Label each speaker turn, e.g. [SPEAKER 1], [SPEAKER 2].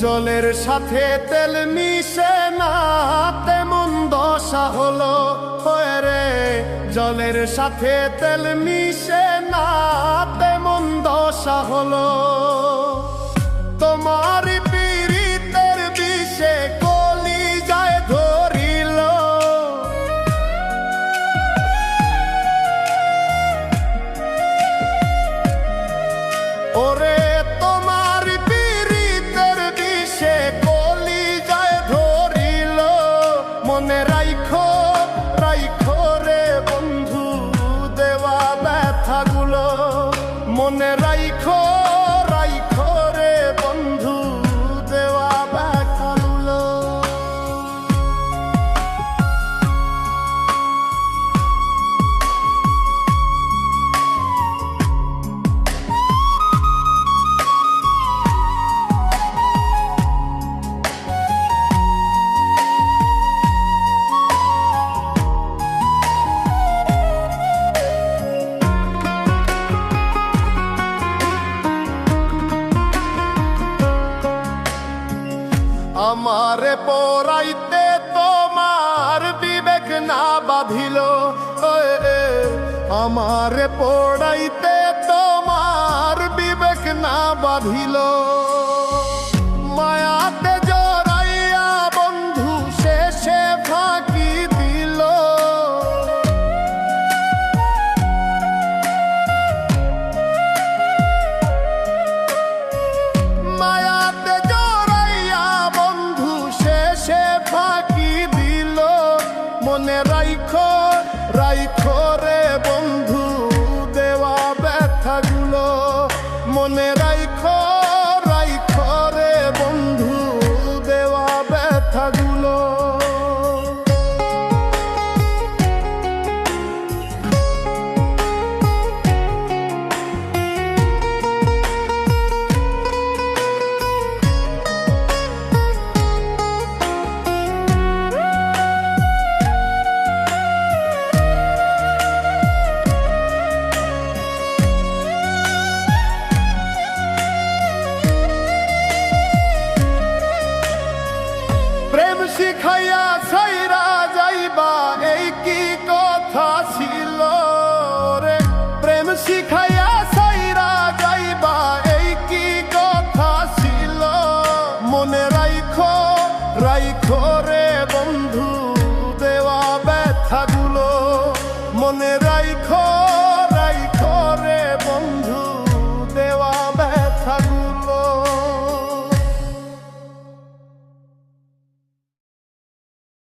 [SPEAKER 1] জলের সাথে তেল মিশে না তেমন দশা হলো হয়ে রে। জলের সাথে তেল মিশে না তেমন দশা হলো। তোমার পীড়িতের বিষে কলিজায় ধরিল। ওরে তোমার পীড়িতের বিষে কলিজায় ধরিল। মনে রাইখো রাইখো রে বন্ধু দেওয়া ব্যথাগুলো। মনে রাইখো রাইখো রে বন্ধু দেওয়া ব্যথাগুলো। আমারে পড়াইতে তোমার বিবেক না বাঁধিল। আমারে পড়াইতে তোমার বিবেক না বাঁধিল। মায়াতে জড়াইয়া বন্ধু শেষে ফাঁকি দিল। মায়াতে জড়াইয়া বন্ধু শেষে ফাঁকি দিল। মনে রাইখো রাইখো রে বন্ধু দেওয়া ব্যথাগুলো। মনে রাইখো রাইখো রে বন্ধু দেওয়া ব্যথাগুলো। প্রেম শিখাইয়া ছাইরা